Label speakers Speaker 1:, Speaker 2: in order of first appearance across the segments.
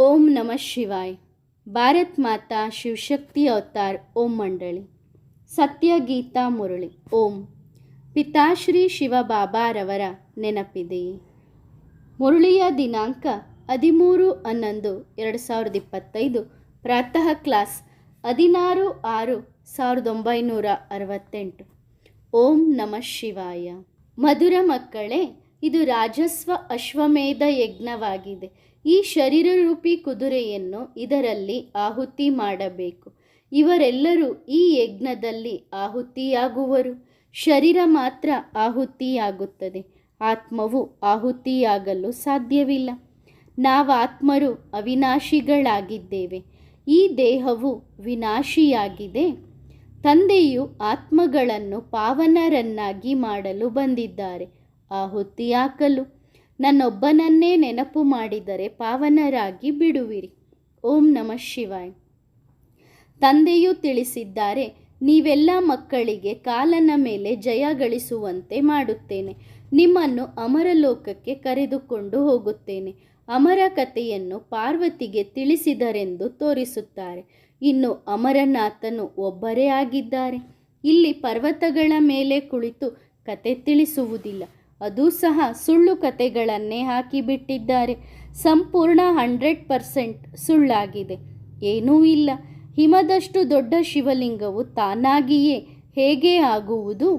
Speaker 1: ओम नमः शिवाय। ಭಾರತ್ ಮಾತಾ ಶಿವಶಕ್ತಿ ಅವತಾರ್ ಓಂ ಮಂಡಳಿ ಸತ್ಯಗೀತಾ ಮುರಳಿ ಓಂ ಪಿತಾಶ್ರೀ ಶಿವಬಾಬಾರವರ ನೆನಪಿದೆಯೇ? ಮುರಳಿಯ ದಿನಾಂಕ 13/11/2025 ಪ್ರಾತಃ ಕ್ಲಾಸ್ 16/6/1968। ಓಂ ನಮಃ ಶಿವಾಯ। ಮಧುರ ಮಕ್ಕಳೇ, ಇದು ರಾಜಸ್ವ ಅಶ್ವಮೇಧ ಯಜ್ಞವಾಗಿದೆ. ಈ ಶರೀರ ರೂಪಿ ಕುದುರೆಯನ್ನು ಇದರಲ್ಲಿ ಆಹುತಿ ಮಾಡಬೇಕು. ಇವರೆಲ್ಲರೂ ಈ ಯಜ್ಞದಲ್ಲಿ ಆಹುತಿಯಾಗುವರು. ಶರೀರ ಮಾತ್ರ ಆಹುತಿಯಾಗುತ್ತದೆ, ಆತ್ಮವು ಆಹುತಿಯಾಗಲು ಸಾಧ್ಯವಿಲ್ಲ. ನಾವಾತ್ಮರು ಅವಿನಾಶಿಗಳಾಗಿದ್ದೇವೆ. ಈ ದೇಹವು ವಿನಾಶಿಯಾಗಿದೆ. ತಂದೆಯು ಆತ್ಮಗಳನ್ನು ಪಾವನರನ್ನಾಗಿ ಮಾಡಲು ಬಂದಿದ್ದಾರೆ, ಆಹುತಿ ಹಾಕಲು. ನನ್ನೊಬ್ಬನನ್ನೇ ನೆನಪು ಮಾಡಿದರೆ ಪಾವನರಾಗಿ ಬಿಡುವಿರಿ. ಓಂ ನಮಃ ಶಿವಾಯ. ತಂದೆಯು ತಿಳಿಸಿದ್ದಾರೆ, ನೀವೆಲ್ಲ ಮಕ್ಕಳಿಗೆ ಕಾಲನ ಮೇಲೆ ಜಯ ಗಳಿಸುವಂತೆ ಮಾಡುತ್ತೇನೆ. ನಿಮ್ಮನ್ನು ಅಮರಲೋಕಕ್ಕೆ ಕರೆದುಕೊಂಡು ಹೋಗುತ್ತೇನೆ. ಅಮರ ಕಥೆಯನ್ನು ಪಾರ್ವತಿಗೆ ತಿಳಿಸಿದರೆಂದು ತೋರಿಸುತ್ತಾರೆ. ಇನ್ನು ಅಮರನಾಥನು ಒಬ್ಬರೇ ಆಗಿದ್ದಾರೆ. ಇಲ್ಲಿ ಪರ್ವತಗಳ ಮೇಲೆ ಕುಳಿತು ಕತೆ ತಿಳಿಸುವುದಿಲ್ಲ. ಅದು ಸಹ ಸುಳ್ಳು ಕತೆಗಳನ್ನೇ ಹಾಕಿಬಿಟ್ಟಿದ್ದಾರೆ. ಸಂಪೂರ್ಣ 100% ಸುಳ್ಳಾಗಿದೆ. ಏನೂ ಇಲ್ಲ. ಹಿಮದಷ್ಟು ದೊಡ್ಡ ಶಿವಲಿಂಗವು ತಾನಾಗಿಯೇ ಹೇಗೆ ಆಗುವುದು?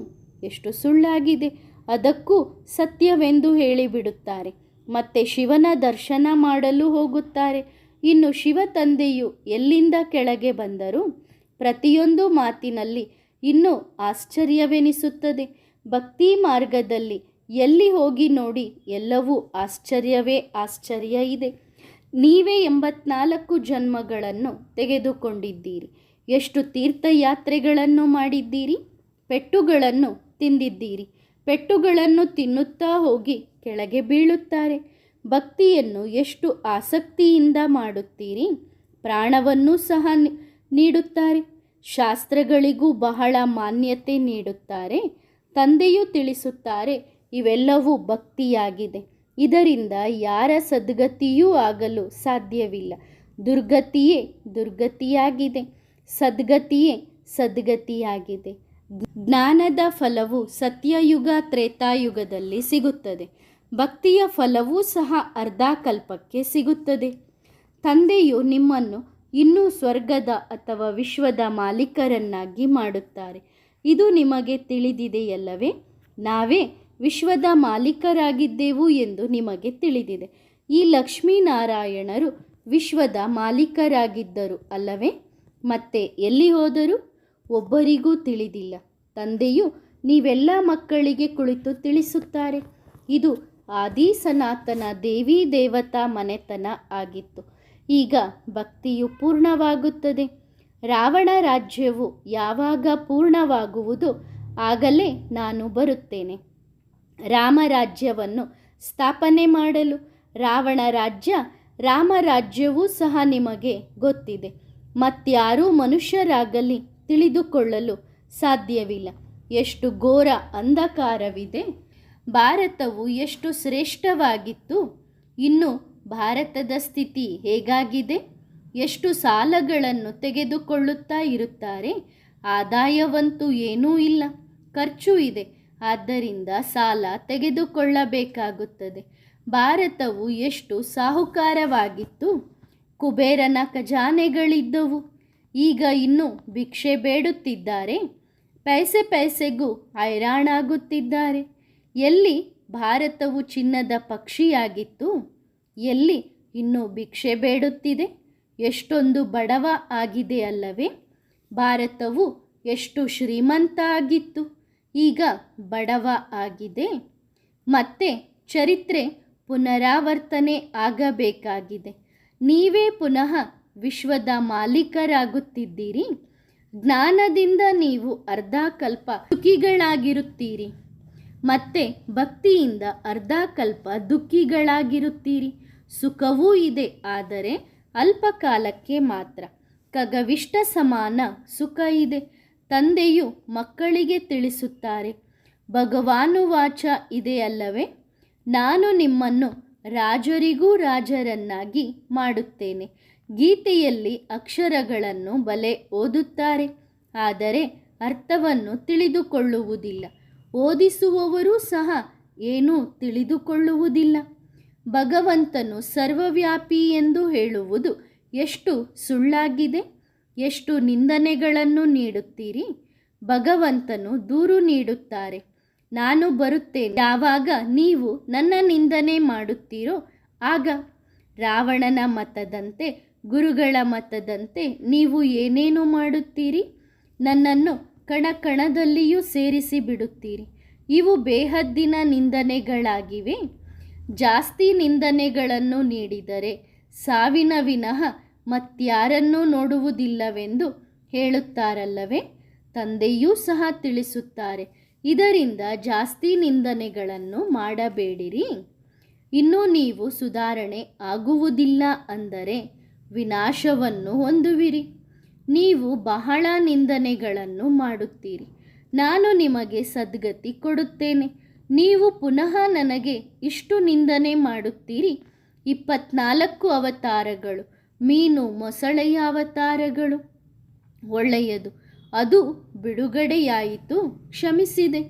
Speaker 1: ಎಷ್ಟು ಸುಳ್ಳಾಗಿದೆ. ಅದಕ್ಕೂ ಸತ್ಯವೆಂದು ಹೇಳಿಬಿಡುತ್ತಾರೆ. ಮತ್ತೆ ಶಿವನ ದರ್ಶನ ಮಾಡಲು ಹೋಗುತ್ತಾರೆ. ಇನ್ನು ಶಿವ ತಂದೆಯು ಎಲ್ಲಿಂದ ಕೆಳಗೆ ಬಂದರು? ಪ್ರತಿಯೊಂದು ಮಾತಿನಲ್ಲಿ ಇನ್ನೂ ಆಶ್ಚರ್ಯವೆನಿಸುತ್ತದೆ. ಭಕ್ತಿ ಮಾರ್ಗದಲ್ಲಿ ಎಲ್ಲಿ ಹೋಗಿ ನೋಡಿ, ಎಲ್ಲವೂ ಆಶ್ಚರ್ಯವೇ ಆಶ್ಚರ್ಯ ಇದೆ. ನೀವೇ 84 ಜನ್ಮಗಳನ್ನು ತೆಗೆದುಕೊಂಡಿದ್ದೀರಿ. ಎಷ್ಟು ತೀರ್ಥಯಾತ್ರೆಗಳನ್ನು ಮಾಡಿದ್ದೀರಿ. ಪೆಟ್ಟುಗಳನ್ನು ತಿಂದಿದ್ದೀರಿ. ಪೆಟ್ಟುಗಳನ್ನು ತಿನ್ನುತ್ತಾ ಹೋಗಿ ಕೆಳಗೆ ಬೀಳುತ್ತಾರೆ. ಭಕ್ತಿಯನ್ನು ಎಷ್ಟು ಆಸಕ್ತಿಯಿಂದ ಮಾಡುತ್ತೀರಿ. ಪ್ರಾಣವನ್ನೂ ಸಹ ನೀಡುತ್ತಾರೆ. ಶಾಸ್ತ್ರಗಳಿಗೂ ಬಹಳ ಮಾನ್ಯತೆ ನೀಡುತ್ತಾರೆ. ತಂದೆಯು ತಿಳಿಸುತ್ತಾರೆ, ಇವೆಲ್ಲವೂ ಭಕ್ತಿಯಾಗಿದೆ. ಇದರಿಂದ ಯಾರ ಸದ್ಗತಿಯೂ ಆಗಲು ಸಾಧ್ಯವಿಲ್ಲ. ದುರ್ಗತಿಯೇ ದುರ್ಗತಿಯಾಗಿದೆ, ಸದ್ಗತಿಯೇ ಸದ್ಗತಿಯಾಗಿದೆ. ಜ್ಞಾನದ ಫಲವು ಸತ್ಯಯುಗ ತ್ರೇತಾಯುಗದಲ್ಲಿ ಸಿಗುತ್ತದೆ. ಭಕ್ತಿಯ ಫಲವೂ ಸಹ ಅರ್ಧಕಲ್ಪಕ್ಕೆ ಸಿಗುತ್ತದೆ. ತಂದೆಯು ನಿಮ್ಮನ್ನು ಇನ್ನೂ ಸ್ವರ್ಗದ ಅಥವಾ ವಿಶ್ವದ ಮಾಲೀಕರನ್ನಾಗಿ ಮಾಡುತ್ತಾರೆ. ಇದು ನಿಮಗೆ ತಿಳಿದಿದೆಯಲ್ಲವೇ? ನಾವೇ ವಿಶ್ವದ ಮಾಲೀಕರಾಗಿದ್ದೆವು ಎಂದು ನಿಮಗೆ ತಿಳಿದಿದೆ. ಈ ಲಕ್ಷ್ಮೀನಾರಾಯಣರು ವಿಶ್ವದ ಮಾಲೀಕರಾಗಿದ್ದರು ಅಲ್ಲವೇ? ಮತ್ತೆ ಎಲ್ಲಿ ಹೋದರು? ಒಬ್ಬರಿಗೂ ತಿಳಿದಿಲ್ಲ. ತಂದೆಯು ನೀವೆಲ್ಲ ಮಕ್ಕಳಿಗೆ ಕುಳಿತು ತಿಳಿಸುತ್ತಾರೆ. ಇದು ಆದಿ ಸನಾತನ ದೇವಿ ದೇವತಾ ಮನೆತನ ಆಗಿತ್ತು. ಈಗ ಭಕ್ತಿಯು ಪೂರ್ಣವಾಗುತ್ತದೆ. ರಾವಣ ರಾಜ್ಯವು ಯಾವಾಗ ಪೂರ್ಣವಾಗುವುದೋ ಆಗಲೇ ನಾನು ಬರುತ್ತೇನೆ ರಾಮರಾಜ್ಯವನ್ನು ಸ್ಥಾಪನೆ ಮಾಡಲು. ರಾವಣ ರಾಜ್ಯ, ರಾಮರಾಜ್ಯವೂ ಸಹ ನಿಮಗೆ ಗೊತ್ತಿದೆ. ಮತ್ಯಾರೂ ಮನುಷ್ಯರಾಗಲಿ ತಿಳಿದುಕೊಳ್ಳಲು ಸಾಧ್ಯವಿಲ್ಲ. ಎಷ್ಟು ಘೋರ ಅಂಧಕಾರವಿದೆ. ಭಾರತವು ಎಷ್ಟು ಶ್ರೇಷ್ಠವಾಗಿತ್ತು. ಇನ್ನು ಭಾರತದ ಸ್ಥಿತಿ ಹೇಗಾಗಿದೆ? ಎಷ್ಟು ಸಾಲಗಳನ್ನು ತೆಗೆದುಕೊಳ್ಳುತ್ತಾ ಇರುತ್ತಾರೆ. ಆದಾಯವಂತೂ ಏನೂ ಇಲ್ಲ, ಖರ್ಚು ಇದೆ. ಆದ್ದರಿಂದ ಸಾಲ ತೆಗೆದುಕೊಳ್ಳಬೇಕಾಗುತ್ತದೆ. ಭಾರತವು ಎಷ್ಟು ಸಾಹುಕಾರವಾಗಿತ್ತು. ಕುಬೇರನ ಖಜಾನೆಗಳಿದ್ದವು. ಈಗ ಇನ್ನೂ ಭಿಕ್ಷೆ ಬೇಡುತ್ತಿದ್ದಾರೆ. ಪೈಸೆ ಪೈಸೆಗೂ ಹೈರಾಣಾಗುತ್ತಿದ್ದಾರೆ. ಎಲ್ಲಿ ಭಾರತವು ಚಿನ್ನದ ಪಕ್ಷಿಯಾಗಿತ್ತು? ಎಲ್ಲಿ ಇನ್ನೂ ಭಿಕ್ಷೆ ಬೇಡುತ್ತಿದೆ? ಎಷ್ಟೊಂದು ಬಡವ ಆಗಿದೆ ಅಲ್ಲವೇ? ಭಾರತವು ಎಷ್ಟು ಶ್ರೀಮಂತ ಆಗಿತ್ತು, ಈಗ ಬಡವ ಆಗಿದೆ. ಮತ್ತೆ ಚರಿತ್ರೆ ಪುನರಾವರ್ತನೆ ಆಗಬೇಕಾಗಿದೆ. ನೀವೇ ಪುನಃ ವಿಶ್ವದ ಮಾಲೀಕರಾಗುತ್ತಿದ್ದೀರಿ. ಜ್ಞಾನದಿಂದ ನೀವು ಅರ್ಧಕಲ್ಪ ಸುಖಿಗಳಾಗಿರುತ್ತೀರಿ. ಮತ್ತೆ ಭಕ್ತಿಯಿಂದ ಅರ್ಧಕಲ್ಪ ದುಃಖಿಗಳಾಗಿರುತ್ತೀರಿ. ಸುಖವೂ ಇದೆ, ಆದರೆ ಅಲ್ಪಕಾಲಕ್ಕೆ ಮಾತ್ರ. ಖಗವಿಷ್ಟ ಸಮಾನ ಸುಖ ಇದೆ. ತಂದೆಯು ಮಕ್ಕಳಿಗೆ ತಿಳಿಸುತ್ತಾರೆ, ಭಗವಾನುವಾಚ ಇದೆಯಲ್ಲವೇ? ನಾನು ನಿಮ್ಮನ್ನು ರಾಜರಿಗೂ ರಾಜರನ್ನಾಗಿ ಮಾಡುತ್ತೇನೆ. ಗೀತೆಯಲ್ಲಿ ಅಕ್ಷರಗಳನ್ನು ಬಲೆ ಓದುತ್ತಾರೆ, ಆದರೆ ಅರ್ಥವನ್ನು ತಿಳಿದುಕೊಳ್ಳುವುದಿಲ್ಲ. ಓದಿಸುವವರೂ ಸಹ ಏನೂ ತಿಳಿದುಕೊಳ್ಳುವುದಿಲ್ಲ. ಭಗವಂತನು ಸರ್ವವ್ಯಾಪಿ ಎಂದು ಹೇಳುವುದು ಎಷ್ಟು ಸುಳ್ಳಾಗಿದೆ. ಎಷ್ಟು ನಿಂದನೆಗಳನ್ನು ನೀಡುತ್ತೀರಿ. ಭಗವಂತನು ದೂರು ನೀಡುತ್ತಾರೆ, ನಾನು ಬರುತ್ತೇನೆ. ಯಾವಾಗ ನೀವು ನನ್ನ ನಿಂದನೆ ಮಾಡುತ್ತೀರೋ ಆಗ. ರಾವಣನ ಮತದಂತೆ, ಗುರುಗಳ ಮತದಂತೆ ನೀವು ಏನೇನು ಮಾಡುತ್ತೀರಿ. ನನ್ನನ್ನು ಕಣಕಣದಲ್ಲಿಯೂ ಸೇರಿಸಿ ಬಿಡುತ್ತೀರಿ. ಇವು ಬೇಹದ್ದಿನ ನಿಂದನೆಗಳಾಗಿವೆ. ಜಾಸ್ತಿ ನಿಂದನೆಗಳನ್ನು ನೀಡಿದರೆ ಸಾವಿನ ವಿನಃ ಮತ್ಯಾರನ್ನೂ ನೋಡುವುದಿಲ್ಲವೆಂದು ಹೇಳುತ್ತಾರಲ್ಲವೇ. ತಂದೆಯೂ ಸಹ ತಿಳಿಸುತ್ತಾರೆ, ಇದರಿಂದ ಜಾಸ್ತಿ ನಿಂದನೆಗಳನ್ನು ಮಾಡಬೇಡಿರಿ. ಇನ್ನೂ ನೀವು ಸುಧಾರಣೆ ಆಗುವುದಿಲ್ಲ ಅಂದರೆ ವಿನಾಶವನ್ನು ಹೊಂದುವಿರಿ. ನೀವು ಬಹಳ ನಿಂದನೆಗಳನ್ನು ಮಾಡುತ್ತೀರಿ. ನಾನು ನಿಮಗೆ ಸದ್ಗತಿ ಕೊಡುತ್ತೇನೆ. ನೀವು ಪುನಃ ನನಗೆ ಇಷ್ಟು ನಿಂದನೆ ಮಾಡುತ್ತೀರಿ. 24 ಅವತಾರಗಳು, ಮೀನು ಮೊಸಳೆಯ ಅವತಾರಗಳು. ಒಳ್ಳೆಯದು, ಅದು ಬಿಡುಗಡೆಯಾಯಿತು, ಕ್ಷಮಿಸಿದೆ.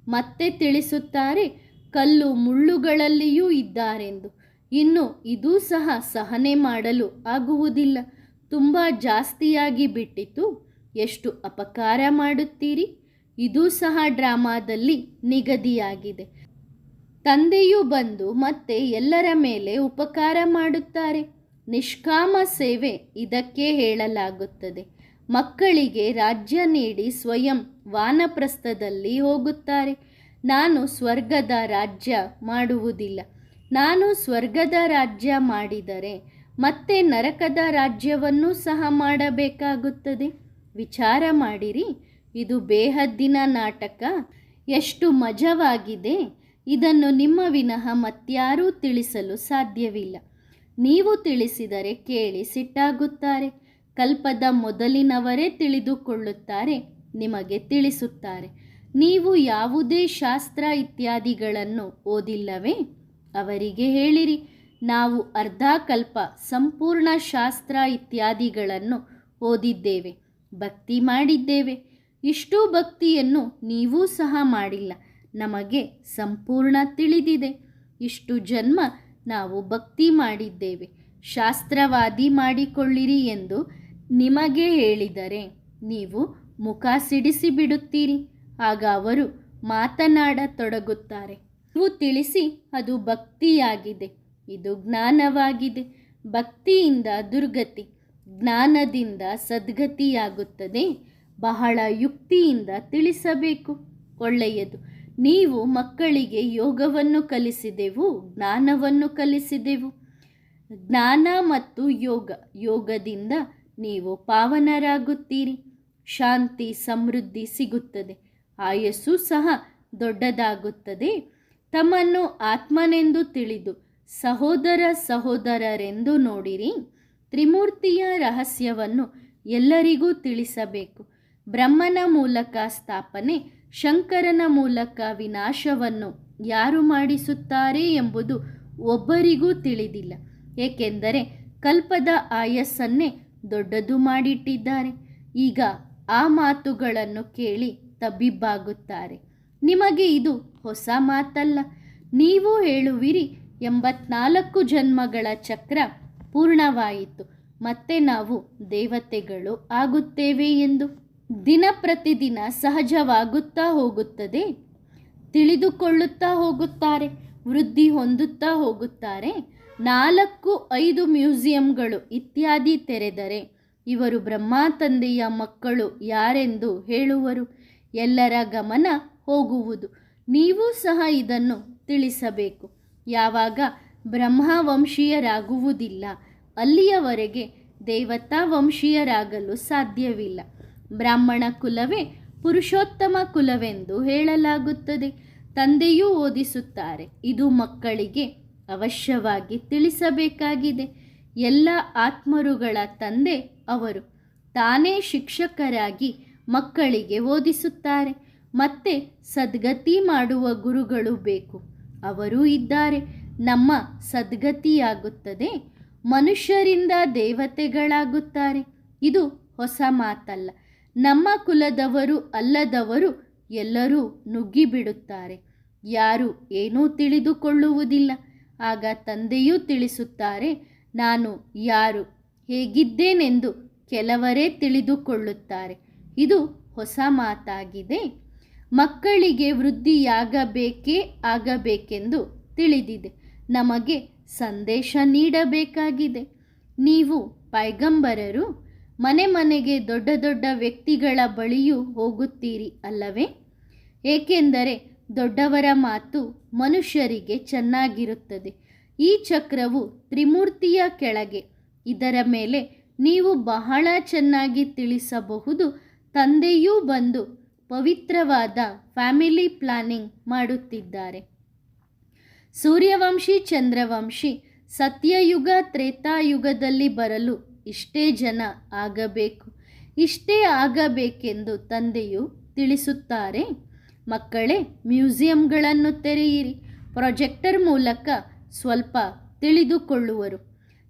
Speaker 1: ಮತ್ತೆ ತಿಳಿಸುತ್ತಾರೆ, ಕಲ್ಲು ಮುಳ್ಳುಗಳಲ್ಲಿಯೂ ಇದ್ದಾರೆಂದು. ಇನ್ನು ಇದೂ ಸಹ ಸಹನೆ ಮಾಡಲು ಆಗುವುದಿಲ್ಲ. ತುಂಬ ಜಾಸ್ತಿಯಾಗಿ ಬಿಟ್ಟಿತು. ಎಷ್ಟು ಅಪಕಾರ ಮಾಡುತ್ತೀರಿ. ಇದೂ ಸಹ ಡ್ರಾಮಾದಲ್ಲಿ ನಿಗದಿಯಾಗಿದೆ. ತಂದೆಯು ಬಂದು ಮತ್ತೆ ಎಲ್ಲರ ಮೇಲೆ ಉಪಕಾರ ಮಾಡುತ್ತಾರೆ. ನಿಷ್ಕಾಮ ಸೇವೆ ಇದಕ್ಕೆ ಹೇಳಲಾಗುತ್ತದೆ. ಮಕ್ಕಳಿಗೆ ರಾಜ್ಯ ನೀಡಿ ಸ್ವಯಂ ವಾನಪ್ರಸ್ಥದಲ್ಲಿ ಹೋಗುತ್ತಾರೆ. ನಾನು ಸ್ವರ್ಗದ ರಾಜ್ಯ ಮಾಡುವುದಿಲ್ಲ. ನಾನು ಸ್ವರ್ಗದ ರಾಜ್ಯ ಮಾಡಿದರೆ ಮತ್ತೆ ನರಕದ ರಾಜ್ಯವನ್ನೂ ಸಹ ಮಾಡಬೇಕಾಗುತ್ತದೆ. ವಿಚಾರ ಮಾಡಿರಿ. ಇದು ಬೇಹದ್ದಿನ ನಾಟಕ. ಎಷ್ಟು ಮಜವಾಗಿದೆ. ಇದನ್ನು ನಿಮ್ಮ ವಿನಃ ಮತ್ಯಾರೂ ತಿಳಿಸಲು ಸಾಧ್ಯವಿಲ್ಲ. ನೀವು ತಿಳಿಸಿದರೆ ಕೇಳಿ ಸಿಟ್ಟಾಗುತ್ತಾರೆ. ಕಲ್ಪದ ಮೊದಲಿನವರೇ ತಿಳಿದುಕೊಳ್ಳುತ್ತಾರೆ, ನಿಮಗೆ ತಿಳಿಸುತ್ತಾರೆ. ನೀವು ಯಾವುದೇ ಶಾಸ್ತ್ರ ಇತ್ಯಾದಿಗಳನ್ನು ಓದಿಲ್ಲವೇ? ಅವರಿಗೆ ಹೇಳಿರಿ, ನಾವು ಅರ್ಧ ಕಲ್ಪ ಸಂಪೂರ್ಣ ಶಾಸ್ತ್ರ ಇತ್ಯಾದಿಗಳನ್ನು ಓದಿದ್ದೇವೆ, ಭಕ್ತಿ ಮಾಡಿದ್ದೇವೆ. ಇಷ್ಟೂ ಭಕ್ತಿಯನ್ನು ನೀವೂ ಸಹ ಮಾಡಿಲ್ಲ. ನಮಗೆ ಸಂಪೂರ್ಣ ತಿಳಿದಿದೆ. ಇಷ್ಟು ಜನ್ಮ ನಾವು ಭಕ್ತಿ ಮಾಡಿದ್ದೇವೆ. ಶಾಸ್ತ್ರವಾದಿ ಮಾಡಿಕೊಳ್ಳಿರಿ ಎಂದು ನಿಮಗೆ ಹೇಳಿದರೆ ನೀವು ಮುಖ ಸಿಡಿಸಿ ಬಿಡುತ್ತೀರಿ. ಆಗ ಅವರು ಮಾತನಾಡತೊಡಗುತ್ತಾರೆ. ನೀವು ತಿಳಿಸಿ, ಅದು ಭಕ್ತಿಯಾಗಿದೆ, ಇದು ಜ್ಞಾನವಾಗಿದೆ. ಭಕ್ತಿಯಿಂದ ದುರ್ಗತಿ, ಜ್ಞಾನದಿಂದ ಸದ್ಗತಿಯಾಗುತ್ತದೆ. ಬಹಳ ಯುಕ್ತಿಯಿಂದ ತಿಳಿಸಬೇಕು. ಒಳ್ಳೆಯದು. ನೀವು ಮಕ್ಕಳಿಗೆ ಯೋಗವನ್ನು ಕಲಿಸಿದೆವು, ಜ್ಞಾನವನ್ನು ಕಲಿಸಿದೆವು. ಜ್ಞಾನ ಮತ್ತು ಯೋಗದಿಂದ ನೀವು ಪಾವನರಾಗುತ್ತೀರಿ. ಶಾಂತಿ ಸಮೃದ್ಧಿ ಸಿಗುತ್ತದೆ. ಆಯಸ್ಸು ಸಹ ದೊಡ್ಡದಾಗುತ್ತದೆ. ತಮ್ಮನ್ನು ಆತ್ಮನೆಂದು ತಿಳಿದು ಸಹೋದರರೆಂದು ನೋಡಿರಿ. ತ್ರಿಮೂರ್ತಿಯ ರಹಸ್ಯವನ್ನು ಎಲ್ಲರಿಗೂ ತಿಳಿಸಬೇಕು. ಬ್ರಹ್ಮನ ಮೂಲಕ ಸ್ಥಾಪನೆ, ಶಂಕರನ ಮೂಲಕ ವಿನಾಶವನ್ನು ಯಾರು ಮಾಡಿಸುತ್ತಾರೆ ಎಂಬುದು ಒಬ್ಬರಿಗೂ ತಿಳಿದಿಲ್ಲ. ಏಕೆಂದರೆ ಕಲ್ಪದ ಆಯಸ್ಸನ್ನೇ ದೊಡ್ಡದು ಮಾಡಿಟ್ಟಿದ್ದಾರೆ. ಈಗ ಆ ಮಾತುಗಳನ್ನು ಕೇಳಿ ತಬ್ಬಿಬ್ಬಾಗುತ್ತಾರೆ. ನಿಮಗೆ ಇದು ಹೊಸ ಮಾತಲ್ಲ. ನೀವು ಹೇಳುವಿರಿ, 84 ಜನ್ಮಗಳ ಚಕ್ರ ಪೂರ್ಣವಾಯಿತು, ಮತ್ತೆ ನಾವು ದೇವತೆಗಳು ಆಗುತ್ತೇವೆ ಎಂದು. ದಿನ ಪ್ರತಿದಿನ ಸಹಜವಾಗುತ್ತಾ ಹೋಗುತ್ತದೆ. ತಿಳಿದುಕೊಳ್ಳುತ್ತಾ ಹೋಗುತ್ತಾರೆ, ವೃದ್ಧಿ ಹೊಂದುತ್ತಾ ಹೋಗುತ್ತಾರೆ. 4-5 ಮ್ಯೂಸಿಯಂಗಳು ಇತ್ಯಾದಿ ತೆರೆದರೆ ಇವರು ಬ್ರಹ್ಮ ತಂದೆಯ ಮಕ್ಕಳು ಯಾರೆಂದು ಹೇಳುವರು. ಎಲ್ಲರ ಗಮನ ಹೋಗುವುದು. ನೀವು ಸಹ ಇದನ್ನು ತಿಳಿಸಬೇಕು. ಯಾವಾಗ ಬ್ರಹ್ಮವಂಶೀಯರಾಗುವುದಿಲ್ಲ ಅಲ್ಲಿಯವರೆಗೆ ದೇವತಾ ವಂಶೀಯರಾಗಲು ಸಾಧ್ಯವಿಲ್ಲ. ಬ್ರಾಹ್ಮಣ ಕುಲವೇ ಪುರುಷೋತ್ತಮ ಕುಲವೆಂದು ಹೇಳಲಾಗುತ್ತದೆ. ತಂದೆಯೂ ಓದಿಸುತ್ತಾರೆ. ಇದು ಮಕ್ಕಳಿಗೆ ಅವಶ್ಯವಾಗಿ ತಿಳಿಸಬೇಕಾಗಿದೆ. ಎಲ್ಲ ಆತ್ಮರುಗಳ ತಂದೆ ಅವರು. ತಾನೇ ಶಿಕ್ಷಕರಾಗಿ ಮಕ್ಕಳಿಗೆ ಓದಿಸುತ್ತಾರೆ. ಮತ್ತೆ ಸದ್ಗತಿ ಮಾಡುವ ಗುರುಗಳು ಬೇಕು. ಅವರೂ ಇದ್ದಾರೆ. ನಮ್ಮ ಸದ್ಗತಿಯಾಗುತ್ತದೆ. ಮನುಷ್ಯರಿಂದ ದೇವತೆಗಳಾಗುತ್ತಾರೆ. ಇದು ಹೊಸ ಮಾತಲ್ಲ. ನಮ್ಮ ಕುಲದವರು ಅಲ್ಲದವರು ಎಲ್ಲರೂ ನುಗ್ಗಿಬಿಡುತ್ತಾರೆ. ಯಾರು ಏನೂ ತಿಳಿದುಕೊಳ್ಳುವುದಿಲ್ಲ. ಆಗ ತಂದೆಯೂ ತಿಳಿಸುತ್ತಾರೆ. ನಾನು ಯಾರು, ಹೇಗಿದ್ದೇನೆಂದು ಕೆಲವರೇ ತಿಳಿದುಕೊಳ್ಳುತ್ತಾರೆ. ಇದು ಹೊಸ ಮಾತಾಗಿದೆ. ಮಕ್ಕಳಿಗೆ ವೃದ್ಧಿಯಾಗಬೇಕೇ ಆಗಬೇಕೆಂದು ತಿಳಿದಿದೆ. ನಮಗೆ ಸಂದೇಶ ನೀಡಬೇಕಾಗಿದೆ. ನೀವು ಪೈಗಂಬರರು. ಮನೆ ಮನೆಗೆ ದೊಡ್ಡ ದೊಡ್ಡ ವ್ಯಕ್ತಿಗಳ ಬಳಿಯೂ ಹೋಗುತ್ತೀರಿ ಅಲ್ಲವೇ? ಏಕೆಂದರೆ ದೊಡ್ಡವರ ಮಾತು ಮನುಷ್ಯರಿಗೆ ಚೆನ್ನಾಗಿರುತ್ತದೆ. ಈ ಚಕ್ರವು ತ್ರಿಮೂರ್ತಿಯ ಕೆಳಗೆ. ಇದರ ಮೇಲೆ ನೀವು ಬಹಳ ಚೆನ್ನಾಗಿ ತಿಳಿಸಬಹುದು. ತಂದೆಯೂ ಬಂದು ಪವಿತ್ರವಾದ ಫ್ಯಾಮಿಲಿ ಪ್ಲಾನಿಂಗ್ ಮಾಡುತ್ತಿದ್ದಾರೆ. ಸೂರ್ಯವಂಶಿ, ಚಂದ್ರವಂಶಿ ಸತ್ಯಯುಗ ತ್ರೇತಾಯುಗದಲ್ಲಿ ಬರಲು ಇಷ್ಟೇ ಜನ ಆಗಬೇಕು, ಇಷ್ಟೇ ಆಗಬೇಕೆಂದು ತಂದೆಯು ತಿಳಿಸುತ್ತಾರೆ. ಮಕ್ಕಳೇ, ಮ್ಯೂಸಿಯಂಗಳನ್ನು ತೆರೆಯಿರಿ. ಪ್ರೊಜೆಕ್ಟರ್ ಮೂಲಕ ಸ್ವಲ್ಪ ತಿಳಿದುಕೊಳ್ಳುವರು.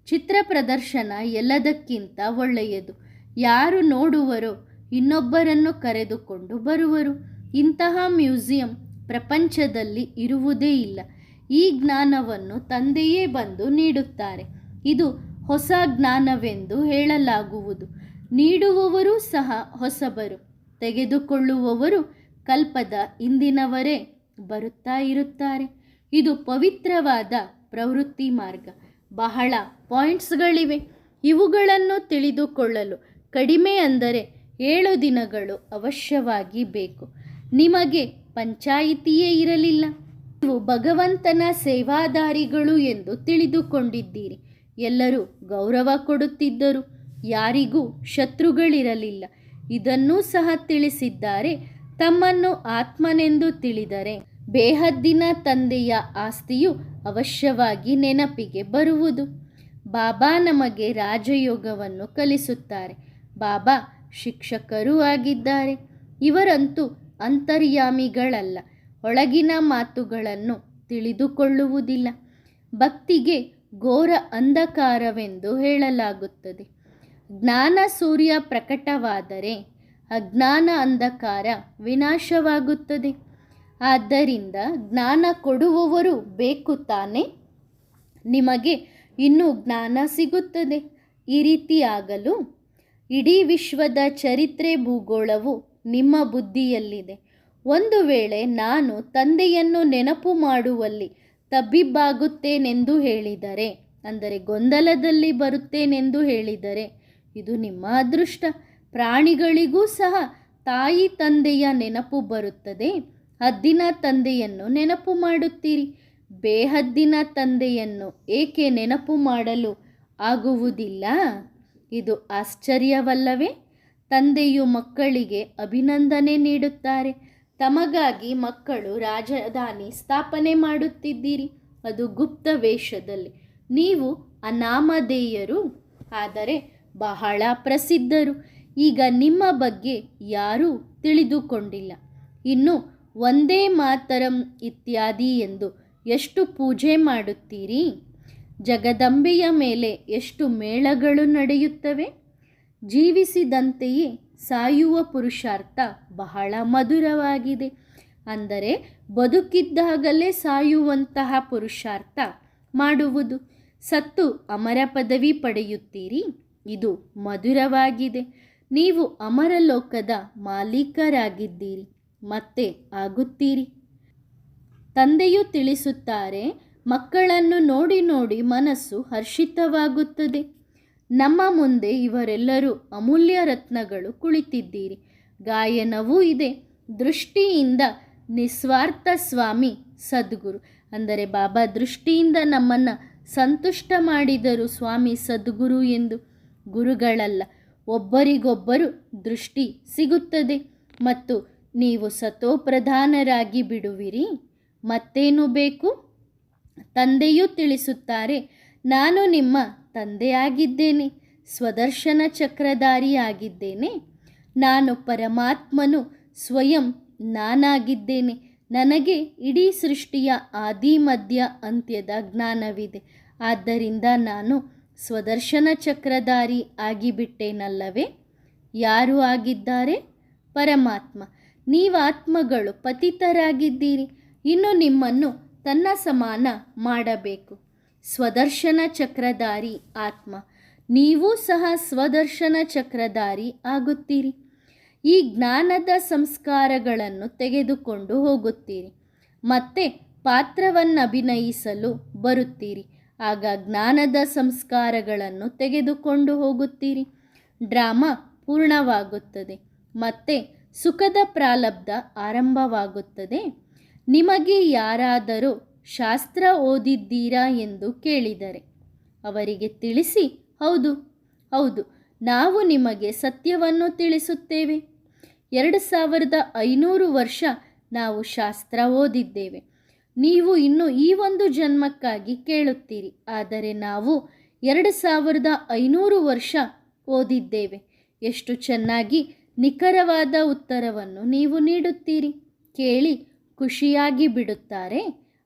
Speaker 1: ಚಿತ್ರ ಪ್ರದರ್ಶನ ಎಲ್ಲದಕ್ಕಿಂತ ಒಳ್ಳೆಯದು. ಯಾರು ನೋಡುವರೋ ಇನ್ನೊಬ್ಬರನ್ನು ಕರೆದುಕೊಂಡು ಬರುವರು. ಇಂತಹ ಮ್ಯೂಸಿಯಂ ಪ್ರಪಂಚದಲ್ಲಿ ಇರುವುದೇ ಇಲ್ಲ. ಈ ಜ್ಞಾನವನ್ನು ತಂದೆಯೇ ಬಂದು ನೀಡುತ್ತಾರೆ. ಇದು ಹೊಸ ಜ್ಞಾನವೆಂದು ಹೇಳಲಾಗುವುದು. ನೀಡುವವರು ಸಹ ಹೊಸಬರು, ತೆಗೆದುಕೊಳ್ಳುವವರು ಕಲ್ಪದ ಹಿಂದಿನವರೇ ಬರುತ್ತಾ ಇರುತ್ತಾರೆ. ಇದು ಪವಿತ್ರವಾದ ಪ್ರವೃತ್ತಿ ಮಾರ್ಗ. ಬಹಳ ಪಾಯಿಂಟ್ಸ್ಗಳಿವೆ. ಇವುಗಳನ್ನು ತಿಳಿದುಕೊಳ್ಳಲು ಕಡಿಮೆ ಅಂದರೆ 7 ದಿನಗಳು ಅವಶ್ಯವಾಗಿ ಬೇಕು. ನಿಮಗೆ ಪಂಚಾಯಿತಿಯೇ ಇರಲಿಲ್ಲ. ನೀವು ಭಗವಂತನ ಸೇವಾದಾರಿಗಳು ಎಂದು ತಿಳಿದುಕೊಂಡಿದ್ದೀರಿ. ಎಲ್ಲರೂ ಗೌರವ ಕೊಡುತ್ತಿದ್ದರು. ಯಾರಿಗೂ ಶತ್ರುಗಳಿರಲಿಲ್ಲ. ಇದನ್ನೂ ಸಹ ತಿಳಿಸಿದ್ದಾರೆ. ತಮ್ಮನ್ನು ಆತ್ಮನೆಂದು ತಿಳಿದರೆ ಬೇಹದ್ದಿನ ತಂದೆಯ ಆಸ್ತಿಯು ಅವಶ್ಯವಾಗಿ ನೆನಪಿಗೆ ಬರುವುದು. ಬಾಬಾ ನಮಗೆ ರಾಜಯೋಗವನ್ನು ಕಲಿಸುತ್ತಾರೆ. ಬಾಬಾ ಶಿಕ್ಷಕರೂ ಆಗಿದ್ದಾರೆ. ಇವರಂತೂ ಅಂತರ್ಯಾಮಿಗಳಲ್ಲ. ಒಳಗಿನ ಮಾತುಗಳನ್ನು ತಿಳಿದುಕೊಳ್ಳುವುದಿಲ್ಲ. ಭಕ್ತಿಗೆ ಘೋರ ಅಂಧಕಾರವೆಂದು ಹೇಳಲಾಗುತ್ತದೆ. ಜ್ಞಾನ ಸೂರ್ಯ ಪ್ರಕಟವಾದರೆ ಅಜ್ಞಾನ ಅಂಧಕಾರ ವಿನಾಶವಾಗುತ್ತದೆ. ಆದ್ದರಿಂದ ಜ್ಞಾನ ಕೊಡುವವರು ಬೇಕು ತಾನೇ? ನಿಮಗೆ ಇನ್ನೂ ಜ್ಞಾನ ಸಿಗುತ್ತದೆ. ಈ ರೀತಿಯಾಗಲು ಇಡೀ ವಿಶ್ವದ ಚರಿತ್ರೆ ಭೂಗೋಳವು ನಿಮ್ಮ ಬುದ್ಧಿಯಲ್ಲಿದೆ. ಒಂದು ವೇಳೆ ನಾನು ತಂದೆಯನ್ನು ನೆನಪು ಮಾಡುವಲ್ಲಿ ತಬ್ಬಿಬ್ಬಾಗುತ್ತೇನೆಂದು ಹೇಳಿದರೆ, ಅಂದರೆ ಗೊಂದಲದಲ್ಲಿ ಬರುತ್ತೇನೆಂದು ಹೇಳಿದರೆ, ಇದು ನಿಮ್ಮ ಅದೃಷ್ಟ. ಪ್ರಾಣಿಗಳಿಗೂ ಸಹ ತಾಯಿ ತಂದೆಯ ನೆನಪು ಬರುತ್ತದೆ. ಹದ್ದಿನ ತಂದೆಯನ್ನು ನೆನಪು ಮಾಡುತ್ತೀರಿ. ಬೇಹದ್ದಿನ ತಂದೆಯನ್ನು ಏಕೆ ನೆನಪು ಮಾಡಲು ಆಗುವುದಿಲ್ಲ? ಇದು ಆಶ್ಚರ್ಯವಲ್ಲವೇ? ತಂದೆಯು ಮಕ್ಕಳಿಗೆ ಅಭಿನಂದನೆ ನೀಡುತ್ತಾರೆ. ತಮಗಾಗಿ ಮಕ್ಕಳು ರಾಜಧಾನಿ ಸ್ಥಾಪನೆ ಮಾಡುತ್ತಿದ್ದೀರಿ. ಅದು ಗುಪ್ತ ವೇಷದಲ್ಲಿ. ನೀವು ಅನಾಮಧೇಯರು, ಆದರೆ ಬಹಳ ಪ್ರಸಿದ್ಧರು. ಈಗ ನಿಮ್ಮ ಬಗ್ಗೆ ಯಾರೂ ತಿಳಿದುಕೊಂಡಿಲ್ಲ. ಇನ್ನು ಒಂದೇ ಮಾತರಂ ಇತ್ಯಾದಿ ಎಂದು ಎಷ್ಟು ಪೂಜೆ ಮಾಡುತ್ತೀರಿ? ಜಗದಂಬೆಯ ಮೇಲೆ ಎಷ್ಟು ಮೇಳಗಳು ನಡೆಯುತ್ತವೆ. ಜೀವಿಸಿದಂತೆಯೇ ಸಾಯುವ ಪುರುಷಾರ್ಥ ಬಹಳ ಮಧುರವಾಗಿದೆ. ಅಂದರೆ ಬದುಕಿದ್ದಾಗಲೇ ಸಾಯುವಂತಹ ಪುರುಷಾರ್ಥ ಮಾಡುವುದು. ಸತ್ತು ಅಮರ ಪದವಿ ಪಡೆಯುತ್ತೀರಿ. ಇದು ಮಧುರವಾಗಿದೆ. ನೀವು ಅಮರಲೋಕದ ಮಾಲೀಕರಾಗಿದ್ದೀರಿ, ಮತ್ತೆ ಆಗುತ್ತೀರಿ. ತಂದೆಯು ತಿಳಿಸುತ್ತಾರೆ, ಮಕ್ಕಳನ್ನು ನೋಡಿ ನೋಡಿ ಮನಸ್ಸು ಹರ್ಷಿತವಾಗುತ್ತದೆ. ನಮ್ಮ ಮುಂದೆ ಇವರೆಲ್ಲರೂ ಅಮೂಲ್ಯ ರತ್ನಗಳು ಕುಳಿತಿದ್ದೀರಿ. ಗಾಯನವೂ ಇದೆ. ದೃಷ್ಟಿಯಿಂದ ನಿಸ್ವಾರ್ಥ ಸ್ವಾಮಿ ಸದ್ಗುರು, ಅಂದರೆ ಬಾಬಾ ದೃಷ್ಟಿಯಿಂದ ನಮ್ಮನ್ನು ಸಂತುಷ್ಟ ಮಾಡಿದರು ಸ್ವಾಮಿ ಸದ್ಗುರು ಎಂದು. ಗುರುಗಳಲ್ಲ, ಒಬ್ಬರಿಗೊಬ್ಬರು ದೃಷ್ಟಿ ಸಿಗುತ್ತದೆ ಮತ್ತು ನೀವು ಸತೋಪ್ರಧಾನರಾಗಿ ಬಿಡುವಿರಿ. ಮತ್ತೇನು ಬೇಕು? ತಂದೆಯೂ ತಿಳಿಸುತ್ತಾರೆ, ನಾನು ನಿಮ್ಮ ತಂದೆಯಾಗಿದ್ದೇನೆ, ಸ್ವದರ್ಶನ ಚಕ್ರಧಾರಿಯಾಗಿದ್ದೇನೆ. ನಾನು ಪರಮಾತ್ಮನು ಸ್ವಯಂ ನಾನಾಗಿದ್ದೇನೆ. ನನಗೆ ಇಡೀ ಸೃಷ್ಟಿಯ ಆದಿ ಮಧ್ಯ ಅಂತ್ಯದ ಜ್ಞಾನವಿದೆ. ಆದ್ದರಿಂದ ನಾನು ಸ್ವದರ್ಶನ ಚಕ್ರಧಾರಿ ಆಗಿಬಿಟ್ಟೇನಲ್ಲವೇ? ಯಾರು ಆಗಿದ್ದಾರೆ? ಪರಮಾತ್ಮ. ನೀವಾತ್ಮಗಳು ಪತಿತರಾಗಿದ್ದೀರಿ. ಇನ್ನು ನಿಮ್ಮನ್ನು ತನ್ನ ಸಮಾನ ಮಾಡಬೇಕು. ಸ್ವದರ್ಶನ ಚಕ್ರಧಾರಿ ಆತ್ಮ. ನೀವೂ ಸಹ ಸ್ವದರ್ಶನ ಚಕ್ರಧಾರಿ ಆಗುತ್ತೀರಿ. ಈ ಜ್ಞಾನದ ಸಂಸ್ಕಾರಗಳನ್ನು ತೆಗೆದುಕೊಂಡು ಹೋಗುತ್ತೀರಿ. ಮತ್ತೆ ಪಾತ್ರವನ್ನು ಅಭಿನಯಿಸಲು ಬರುತ್ತೀರಿ. ಆಗ ಜ್ಞಾನದ ಸಂಸ್ಕಾರಗಳನ್ನು ತೆಗೆದುಕೊಂಡು ಹೋಗುತ್ತೀರಿ. ಡ್ರಾಮಾ ಪೂರ್ಣವಾಗುತ್ತದೆ. ಮತ್ತೆ ಸುಖದ ಪ್ರಾರಬ್ಧ ಆರಂಭವಾಗುತ್ತದೆ. ನಿಮಗೆ ಯಾರಾದರೂ ಶಾಸ್ತ್ರ ಓದಿದ್ದೀರಾ ಎಂದು ಕೇಳಿದರೆ ಅವರಿಗೆ ತಿಳಿಸಿ, ಹೌದು ಹೌದು, ನಾವು ನಿಮಗೆ ಸತ್ಯವನ್ನು ತಿಳಿಸುತ್ತೇವೆ. 2500 ವರ್ಷ ನಾವು ಶಾಸ್ತ್ರ ಓದಿದ್ದೇವೆ. ನೀವು ಇನ್ನು ಈ ಒಂದು ಜನ್ಮಕ್ಕಾಗಿ ಕೇಳುತ್ತೀರಿ. ಆದರೆ ನಾವು 2500 ವರ್ಷ ಓದಿದ್ದೇವೆ. ಎಷ್ಟು ಚೆನ್ನಾಗಿ ನಿಖರವಾದ ಉತ್ತರವನ್ನು ನೀವು ನೀಡುತ್ತೀರಿ. ಕೇಳಿ ಖುಷಿಯಾಗಿ ಬಿಡುತ್ತಾರೆ.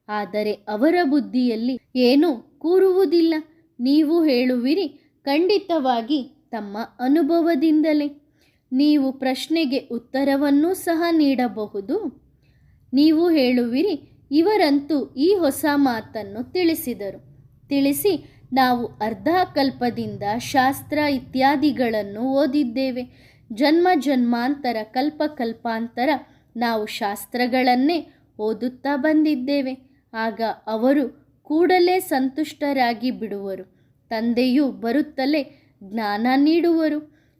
Speaker 1: ಆದರೆ ಅವರ ಬುದ್ಧಿಯಲ್ಲಿ ಏನೂ ಕೂರುವುದಿಲ್ಲ. ನೀವು ಹೇಳುವಿರಿ, ಖಂಡಿತವಾಗಿ ತಮ್ಮ ಅನುಭವದಿಂದಲೇ. ನೀವು ಪ್ರಶ್ನೆಗೆ ಉತ್ತರವನ್ನೂ ಸಹ ನೀಡಬಹುದು. ನೀವು ಹೇಳುವಿರಿ, ಇವರಂತೂ ಈ ಹೊಸ ಮಾತನ್ನು ತಿಳಿಸಿ ನಾವು ಅರ್ಧ ಕಲ್ಪದಿಂದ ಶಾಸ್ತ್ರ ಇತ್ಯಾದಿಗಳನ್ನು ಓದಿದ್ದೇವೆ. ಜನ್ಮ ಜನ್ಮಾಂತರ ಕಲ್ಪಾಂತರ ನಾವು ಶಾಸ್ತ್ರಗಳನ್ನೇ ಓದುತ್ತಾ ಬಂದಿದ್ದೇವೆ. ಆಗ ಅವರು ಕೂಡಲೇ ಸಂತುಷ್ಟರಾಗಿ ಬಿಡುವರು. ತಂದೆಯು ಬರುತ್ತಲೇ ಜ್ಞಾನ ನೀಡುವರು.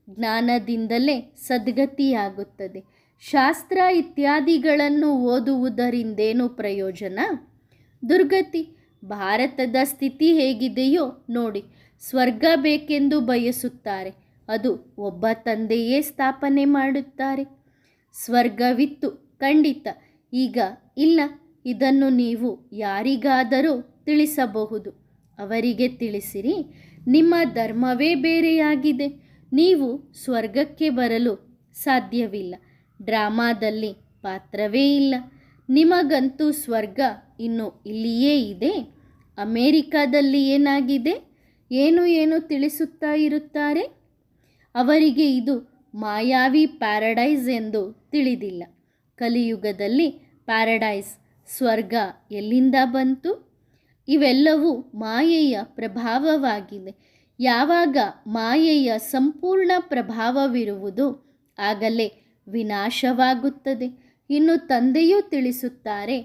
Speaker 1: ಜ್ಞಾನದಿಂದಲೇ ಸದ್ಗತಿಯಾಗುತ್ತದೆ. ಶಾಸ್ತ್ರ ಇತ್ಯಾದಿಗಳನ್ನು ಓದುವುದರಿಂದೇನು ಪ್ರಯೋಜನ? ದುರ್ಗತಿ. ಭಾರತದ ಸ್ಥಿತಿ ಹೇಗಿದೆಯೋ ನೋಡಿ. ಸ್ವರ್ಗ ಬೇಕೆಂದು ಬಯಸುತ್ತಾರೆ. ಅದು ಒಬ್ಬ ತಂದೆಯೇ ಸ್ಥಾಪನೆ ಮಾಡುತ್ತಾರೆ. ಸ್ವರ್ಗವಿತ್ತು ಖಂಡಿತ, ಈಗ ಇಲ್ಲ. ಇದನ್ನು ನೀವು ಯಾರಿಗಾದರೂ ತಿಳಿಸಬಹುದು. ಅವರಿಗೆ ತಿಳಿಸಿರಿ, ನಿಮ್ಮ ಧರ್ಮವೇ ಬೇರೆಯಾಗಿದೆ. ನೀವು ಸ್ವರ್ಗಕ್ಕೆ ಬರಲು ಸಾಧ್ಯವಿಲ್ಲ. ಡ್ರಾಮಾದಲ್ಲಿ ಪಾತ್ರವೇ ಇಲ್ಲ. ನಿಮಗಂತೂ ಸ್ವರ್ಗ ಇನ್ನು ಇಲ್ಲಿಯೇ ಇದೆ. ಅಮೇರಿಕಾದಲ್ಲಿ ಏನಾಗಿದೆ? ಏನು ತಿಳಿಸುತ್ತಾ ಇರುತ್ತಾರೆ. ಅವರಿಗೆ ಇದು ಮಾಯಾವಿ ಪ್ಯಾರಡೈಸ್ ಎಂದು ತಿಳಿದಿಲ್ಲ. ಕಲಿಯುಗದಲ್ಲಿ ಪ್ಯಾರಡೈಸ್, ಸ್ವರ್ಗ ಎಲ್ಲಿಂದ ಬಂತು? ಇವೆಲ್ಲವೂ ಮಾಯೆಯ ಪ್ರಭಾವವಾಗಿದೆ. ಯಾವಾಗ ಮಾಯೆಯ ಸಂಪೂರ್ಣ ಪ್ರಭಾವವಿರುವುದು ಆಗಲೇ ವಿನಾಶವಾಗುತ್ತದೆ. ಇನ್ನು ತಂದೆಯೂ ತಿಳಿಸುತ್ತಾರೆ,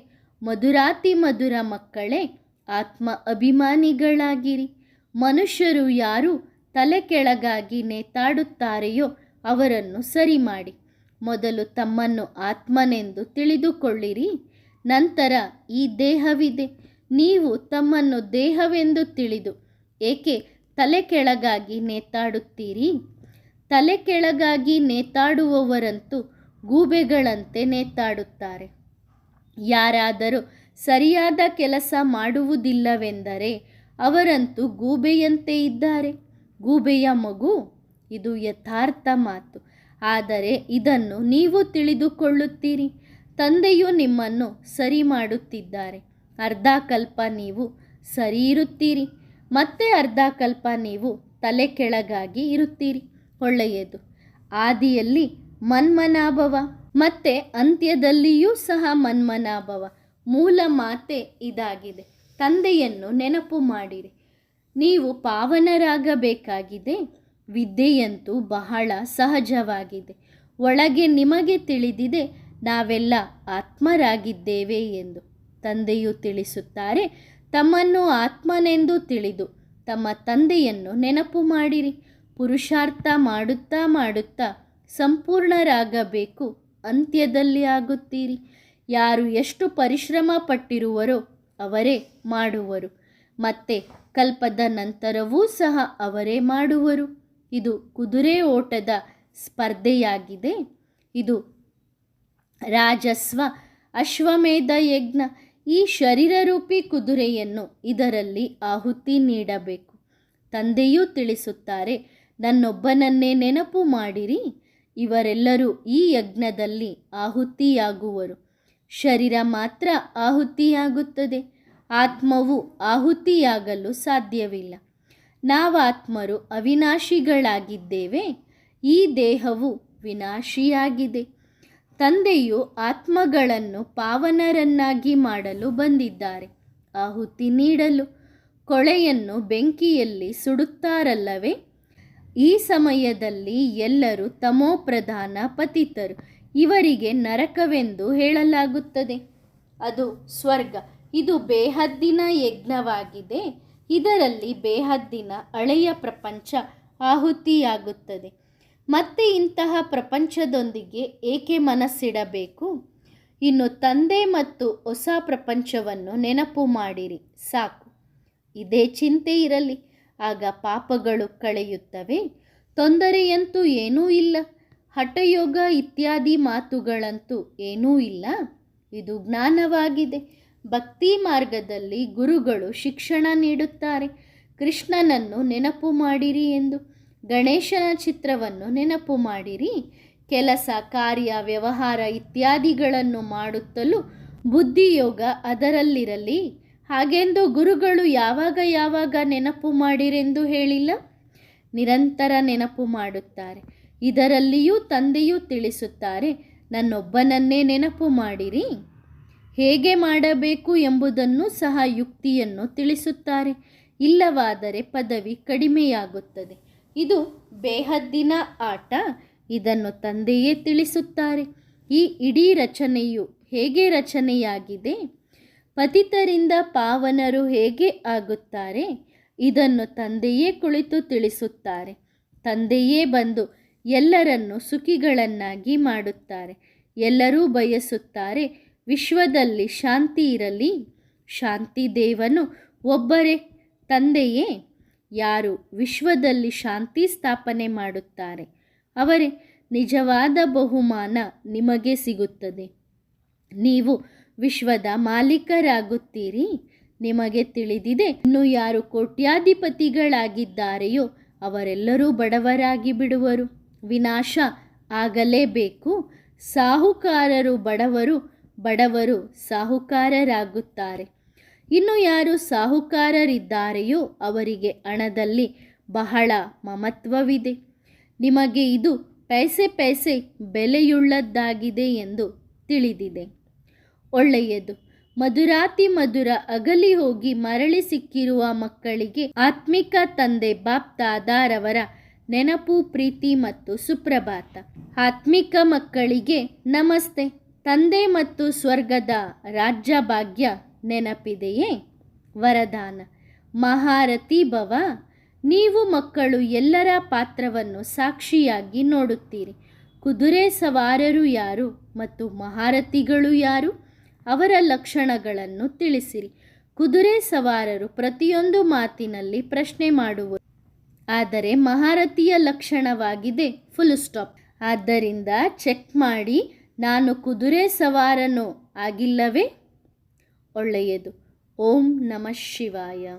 Speaker 1: ಮಧುರಾತಿ ಮಧುರ ಮಕ್ಕಳೇ, ಆತ್ಮ ಅಭಿಮಾನಿಗಳಾಗಿರಿ. ಮನುಷ್ಯರು ಯಾರು ತಲೆ ಕೆಳಗಾಗಿ ನೇತಾಡುತ್ತಾರೆಯೋ ಅವರನ್ನು ಸರಿ ಮಾಡಿ. ಮೊದಲು ತಮ್ಮನ್ನು ಆತ್ಮನೆಂದು ತಿಳಿದುಕೊಳ್ಳಿರಿ. ನಂತರ ಈ ದೇಹವಿದೆ. ನೀವು ತಮ್ಮನ್ನು ದೇಹವೆಂದು ತಿಳಿದು ಏಕೆ ತಲೆ ಕೆಳಗಾಗಿ ನೇತಾಡುತ್ತೀರಿ? ತಲೆ ಕೆಳಗಾಗಿ ನೇತಾಡುವವರಂತೂ ಗೂಬೆಗಳಂತೆ ನೇತಾಡುತ್ತಾರೆ. ಯಾರಾದರೂ ಸರಿಯಾದ ಕೆಲಸ ಮಾಡುವುದಿಲ್ಲವೆಂದರೆ ಅವರಂತೂ ಗೂಬೆಯಂತೆ ಇದ್ದಾರೆ. ಗೂಬೆಯ ಮಗು. ಇದು ಯಥಾರ್ಥ ಮಾತು. ಆದರೆ ಇದನ್ನು ನೀವು ತಿಳಿದುಕೊಳ್ಳುತ್ತೀರಿ. ತಂದೆಯು ನಿಮ್ಮನ್ನು ಸರಿ ಮಾಡುತ್ತಿದ್ದಾರೆ. ಅರ್ಧ ಕಲ್ಪ ನೀವು ಸರಿ ಇರುತ್ತೀರಿ, ಮತ್ತೆ ಅರ್ಧ ಕಲ್ಪ ನೀವು ತಲೆ ಕೆಳಗಾಗಿ ಇರುತ್ತೀರಿ. ಒಳ್ಳೆಯದು. ಆದಿಯಲ್ಲಿ ಮನ್ಮನಾಭವ ಮತ್ತು ಅಂತ್ಯದಲ್ಲಿಯೂ ಸಹ ಮನ್ಮನಾಭವ. ಮೂಲ ಮಾತೆ ಇದಾಗಿದೆ. ತಂದೆಯನ್ನು ನೆನಪು ಮಾಡಿರಿ. ನೀವು ಪಾವನರಾಗಬೇಕಾಗಿದೆ. ವಿದ್ಯೆಯಂತೂ ಬಹಳ ಸಹಜವಾಗಿದೆ. ಒಳಗೆ ನಿಮಗೆ ತಿಳಿದಿದೆ ನಾವೆಲ್ಲ ಆತ್ಮರಾಗಿದ್ದೇವೆ ಎಂದು. ತಂದೆಯು ತಿಳಿಸುತ್ತಾರೆ, ತಮ್ಮನ್ನು ಆತ್ಮನೆಂದು ತಿಳಿದು ತಮ್ಮ ತಂದೆಯನ್ನು ನೆನಪು ಮಾಡಿರಿ. ಪುರುಷಾರ್ಥ ಮಾಡುತ್ತಾ ಸಂಪೂರ್ಣರಾಗಬೇಕು. ಅಂತ್ಯದಲ್ಲಿ ಆಗುತ್ತೀರಿ. ಯಾರು ಎಷ್ಟು ಪರಿಶ್ರಮ ಪಟ್ಟಿರುವರೋ ಅವರೇ ಮಾಡುವರು. ಮತ್ತೆ ಕಲ್ಪದ ನಂತರವೂ ಸಹ ಅವರೇ ಮಾಡುವರು. ಇದು ಕುದುರೆ ಓಟದ ಸ್ಪರ್ಧೆಯಾಗಿದೆ. ಇದು ರಾಜಸ್ವ ಅಶ್ವಮೇಧ ಯಜ್ಞ. ಈ ಶರೀರರೂಪಿ ಕುದುರೆಯನ್ನು ಇದರಲ್ಲಿ ಆಹುತಿ ನೀಡಬೇಕು. ತಂದೆಯೂ ತಿಳಿಸುತ್ತಾರೆ, ನನ್ನೊಬ್ಬನನ್ನೇ ನೆನಪು ಮಾಡಿರಿ. ಇವರೆಲ್ಲರೂ ಈ ಯಜ್ಞದಲ್ಲಿ ಆಹುತಿಯಾಗುವರು. ಶರೀರ ಮಾತ್ರ ಆಹುತಿಯಾಗುತ್ತದೆ. ಆತ್ಮವು ಆಹುತಿಯಾಗಲು ಸಾಧ್ಯವಿಲ್ಲ. ನಾವಾತ್ಮರು ಅವಿನಾಶಿಗಳಾಗಿದ್ದೇವೆ. ಈ ದೇಹವು ವಿನಾಶಿಯಾಗಿದೆ. ತಂದೆಯು ಆತ್ಮಗಳನ್ನು ಪಾವನರನ್ನಾಗಿ ಮಾಡಲು ಬಂದಿದ್ದಾರೆ. ಆಹುತಿ ನೀಡಲು ಕೊಳೆಯನ್ನು ಬೆಂಕಿಯಲ್ಲಿ ಸುಡುತ್ತಾರಲ್ಲವೇ? ಈ ಸಮಯದಲ್ಲಿ ಎಲ್ಲರೂ ತಮೋಪ್ರಧಾನ ಪತಿತರು. ಇವರಿಗೆ ನರಕವೆಂದು ಹೇಳಲಾಗುತ್ತದೆ. ಅದು ಸ್ವರ್ಗ. ಇದು ಬೇಹದ್ದಿನ ಯಜ್ಞವಾಗಿದೆ. ಇದರಲ್ಲಿ ಬೇಹದ್ದಿನ ಹಳೆಯ ಪ್ರಪಂಚ ಆಹುತಿಯಾಗುತ್ತದೆ. ಮತ್ತೆ ಇಂತಹ ಪ್ರಪಂಚದೊಂದಿಗೆ ಏಕೆ ಮನಸ್ಸಿಡಬೇಕು? ಇನ್ನು ತಂದೆ ಮತ್ತು ಹೊಸ ಪ್ರಪಂಚವನ್ನು ನೆನಪು ಮಾಡಿರಿ, ಸಾಕು. ಇದೇ ಚಿಂತೆ ಇರಲಿ. ಆಗ ಪಾಪಗಳು ಕಳೆಯುತ್ತವೆ. ತೊಂದರೆಯಂತೂ ಏನೂ ಇಲ್ಲ. ಹಠಯೋಗ ಇತ್ಯಾದಿ ಮಾತುಗಳಂತೂ ಏನೂ ಇಲ್ಲ. ಇದು ಜ್ಞಾನವಾಗಿದೆ. ಭಕ್ತಿ ಮಾರ್ಗದಲ್ಲಿ ಗುರುಗಳು ಶಿಕ್ಷಣ ನೀಡುತ್ತಾರೆ. ಕೃಷ್ಣನನ್ನು ನೆನಪು ಮಾಡಿರಿ ಎಂದು. ಗಣೇಶನ ಚಿತ್ರವನ್ನು ನೆನಪು ಮಾಡಿರಿ. ಕೆಲಸ, ಕಾರ್ಯ, ವ್ಯವಹಾರ ಇತ್ಯಾದಿಗಳನ್ನು ಮಾಡುತ್ತಲೂ ಬುದ್ಧಿಯೋಗ ಅದರಲ್ಲಿರಲಿ. ಹಾಗೆಂದು ಗುರುಗಳು ಯಾವಾಗ ನೆನಪು ಮಾಡಿರೆಂದು ಹೇಳಿಲ್ಲ. ನಿರಂತರ ನೆನಪು ಮಾಡುತ್ತಾರೆ. ಇದರಲ್ಲಿಯೂ ತಂದೆಯೂ ತಿಳಿಸುತ್ತಾರೆ, ನನ್ನೊಬ್ಬನನ್ನೇ ನೆನಪು ಮಾಡಿರಿ. ಹೇಗೆ ಮಾಡಬೇಕು ಎಂಬುದನ್ನು ಸಹ ಯುಕ್ತಿಯನ್ನು ತಿಳಿಸುತ್ತಾರೆ. ಇಲ್ಲವಾದರೆ ಪದವಿ ಕಡಿಮೆಯಾಗುತ್ತದೆ. ಇದು ಬೇಹದ್ದಿನ ಆಟ. ಇದನ್ನು ತಂದೆಯೇ ತಿಳಿಸುತ್ತಾರೆ. ಈ ಇಡೀ ರಚನೆಯು ಹೇಗೆ ರಚನೆಯಾಗಿದೆ, ಪತಿತರಿಂದ ಪಾವನರು ಹೇಗೆ ಆಗುತ್ತಾರೆ, ಇದನ್ನು ತಂದೆಯೇ ಕುಳಿತು ತಿಳಿಸುತ್ತಾರೆ. ತಂದೆಯೇ ಬಂದು ಎಲ್ಲರನ್ನು ಸುಖಿಗಳನ್ನಾಗಿ ಮಾಡುತ್ತಾರೆ. ಎಲ್ಲರೂ ಬಯಸುತ್ತಾರೆ ವಿಶ್ವದಲ್ಲಿ ಶಾಂತಿ ಇರಲಿ. ಶಾಂತಿ ದೇವನು ಒಬ್ಬರೇ, ತಂದೆಯೇ. ಯಾರು ವಿಶ್ವದಲ್ಲಿ ಶಾಂತಿ ಸ್ಥಾಪನೆ ಮಾಡುತ್ತಾರೆ ಅವರೇ ನಿಜವಾದ ಬಹುಮಾನ ನಿಮಗೆ ಸಿಗುತ್ತದೆ. ನೀವು ವಿಶ್ವದ ಮಾಲೀಕರಾಗುತ್ತೀರಿ. ನಿಮಗೆ ತಿಳಿದಿದೆ, ಇನ್ನು ಯಾರು ಕೋಟ್ಯಾಧಿಪತಿಗಳಾಗಿದ್ದಾರೆಯೋ ಅವರೆಲ್ಲರೂ ಬಡವರಾಗಿ ಬಿಡುವರು. ವಿನಾಶ ಆಗಲೇಬೇಕು. ಸಾಹುಕಾರರು ಬಡವರು, ಬಡವರು ಸಾಹುಕಾರರಾಗುತ್ತಾರೆ. ಇನ್ನು ಯಾರು ಸಾಹುಕಾರರಿದ್ದಾರೆಯೋ ಅವರಿಗೆ ಹಣದಲ್ಲಿ ಬಹಳ ಮಮತ್ವವಿದೆ. ನಿಮಗೆ ಇದು ಪೈಸೆ ಬೆಲೆಯುಳ್ಳದ್ದಾಗಿದೆ ಎಂದು ತಿಳಿದಿದೆ. ಒಳ್ಳೆಯದು. ಮಧುರಾತಿ ಮಧುರ ಅಗಲಿ ಹೋಗಿ ಮರಳಿ ಸಿಕ್ಕಿರುವ ಮಕ್ಕಳಿಗೆ ಆತ್ಮಿಕ ತಂದೆ ಬಾಪ್ ದಾದಾರವರ ನೆನಪು, ಪ್ರೀತಿ ಮತ್ತು ಸುಪ್ರಭಾತ. ಆತ್ಮಿಕ ಮಕ್ಕಳಿಗೆ ನಮಸ್ತೆ. ತಂದೆ ಮತ್ತು ಸ್ವರ್ಗದ ರಾಜ್ಯ ಭಾಗ್ಯ ನೆನಪಿದೆಯೇ? ವರದಾನ: ಮಹಾರಥಿ ಭವ. ನೀವು ಮಕ್ಕಳು ಎಲ್ಲರ ಪಾತ್ರವನ್ನು ಸಾಕ್ಷಿಯಾಗಿ ನೋಡುತ್ತೀರಿ. ಕುದುರೆ ಸವಾರರು ಯಾರು ಮತ್ತು ಮಹಾರಥಿಗಳು ಯಾರು? ಅವರ ಲಕ್ಷಣಗಳನ್ನು ತಿಳಿಸಿರಿ. ಕುದುರೆ ಸವಾರರು ಪ್ರತಿಯೊಂದು ಮಾತಿನಲ್ಲಿ ಪ್ರಶ್ನೆ ಮಾಡುವರು. ಆದರೆ ಮಹಾರಥಿಯ ಲಕ್ಷಣವಾಗಿದೆ ಫುಲ್ ಸ್ಟಾಪ್. ಆದ್ದರಿಂದ ಚೆಕ್ ಮಾಡಿ, ನಾನು ಕುದುರೆ ಸವಾರನೋ ಆಗಿಲ್ಲವೇ? ಒಳ್ಳೆಯದು. ಓಂ ನಮಃ ಶಿವಾಯ.